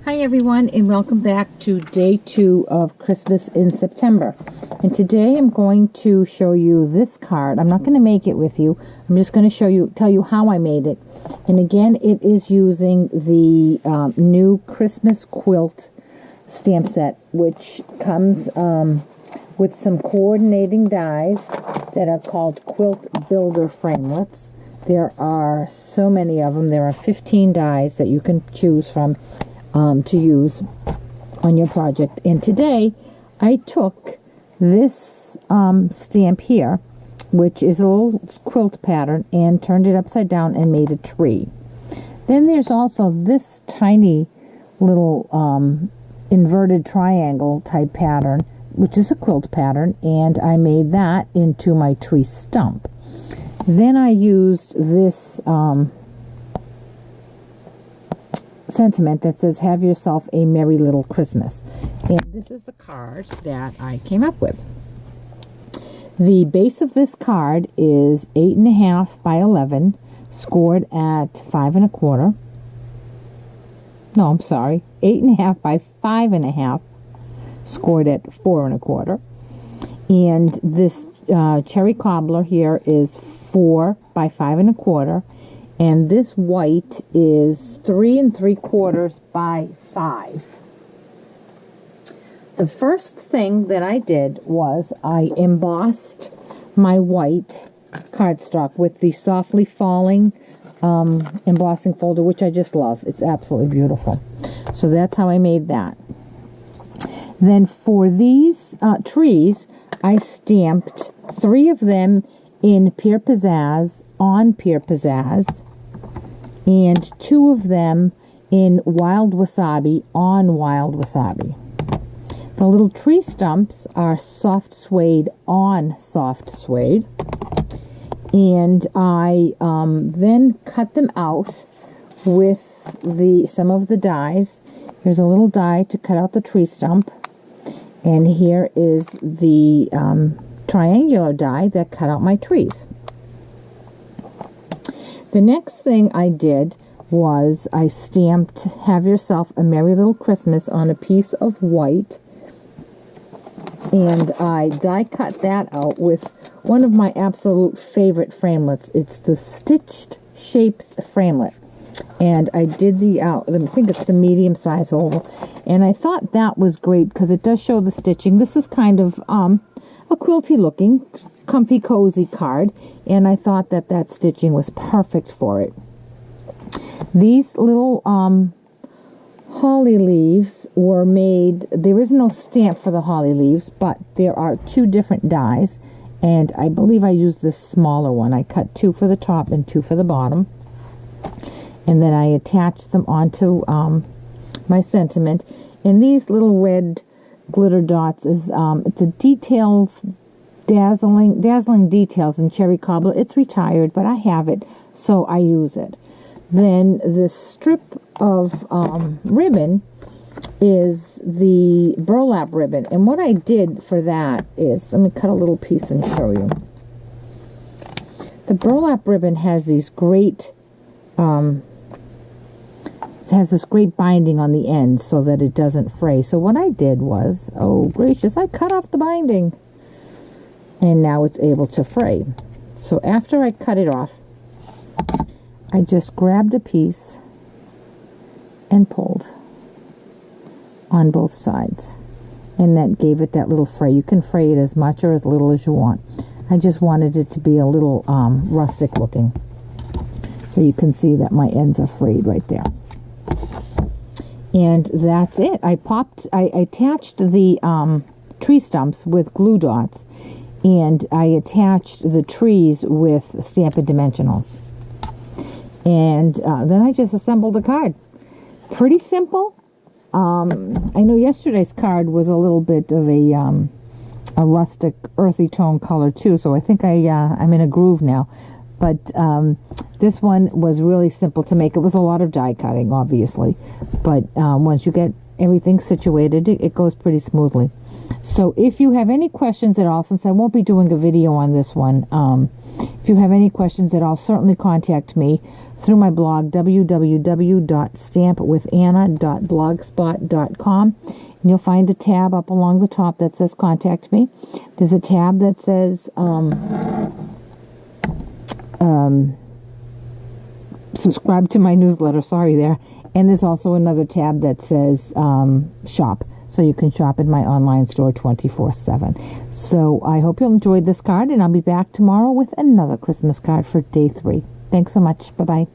Hi everyone, and welcome back to day 2 of Christmas in September. And today I'm going to show you this card. I'm not going to make it with you. I'm just going to tell you how I made it. And again, it is using the new Christmas quilt stamp set, which comes with some coordinating dies that are called Quilt Builder Framelits. There are so many of them. There are 15 dies that you can choose from to use on your project. And today I took this stamp here, which is a little quilt pattern, and turned it upside down and made a tree. Then there's also this tiny little inverted triangle type pattern, which is a quilt pattern, and I made that into my tree stump. Then I used this sentiment that says, "Have yourself a merry little Christmas." And this is the card that I came up with. The base of this card is 8.5 by 11, scored at 5 1/4. No, I'm sorry, 8.5 by 5.5, scored at 4 1/4. And this cherry cobbler here is 4 by 5 1/4. And this white is 3 3/4 by 5. The first thing that I did was I embossed my white cardstock with the softly falling embossing folder, which I just love. It's absolutely beautiful. So that's how I made that. Then for these trees, I stamped 3 of them in Pure Pizzazz on Pure Pizzazz, and 2 of them in Wild Wasabi on Wild Wasabi. The little tree stumps are soft suede on soft suede, and I then cut them out with some of the dies. Here's a little die to cut out the tree stump, and here is the triangular die that cut out my trees. The next thing I did was I stamped "Have Yourself a Merry Little Christmas" on a piece of white, and I die cut that out with one of my absolute favorite framelits. It's the Stitched Shapes framelit, and I did I think it's the medium size oval, and I thought that was great because it does show the stitching. This is kind of a quilty looking, comfy, cozy card, and I thought that stitching was perfect for it. These little holly leaves were made. There is no stamp for the holly leaves, but there are 2 different dies, and I believe I used this smaller one. I cut 2 for the top and 2 for the bottom, and then I attached them onto my sentiment. And these little red glitter dots is it's a dazzling details in cherry cobbler. It's retired, but I have it, so I use it. Then this strip of ribbon is the burlap ribbon, and what I did for that is, let me cut a little piece and show you. The burlap ribbon has these great this great binding on the end so that it doesn't fray. So what I did was, oh gracious, I cut off the binding, and now it's able to fray. So after I cut it off, I just grabbed a piece and pulled on both sides, and that gave it that little fray. You can fray it as much or as little as you want. I just wanted it to be a little rustic looking, so you can see that my ends are frayed right there. And that's it. I attached the tree stumps with glue dots, and I attached the trees with Stampin' Dimensionals. And then I just assembled the card. Pretty simple. I know yesterday's card was a little bit of a rustic, earthy tone color too, so I think I'm in a groove now. But this one was really simple to make. It was a lot of die cutting, obviously, but once you get everything situated, it goes pretty smoothly. So if you have any questions at all, since I won't be doing a video on this one, if you have any questions at all, certainly contact me through my blog, www.stampwithanna.blogspot.com. And you'll find a tab up along the top that says Contact Me. There's a tab that says subscribe to my newsletter. Sorry there. And there's also another tab that says Shop. So you can shop in my online store 24/7. So I hope you'll enjoy this card, and I'll be back tomorrow with another Christmas card for day 3. Thanks so much. Bye-bye.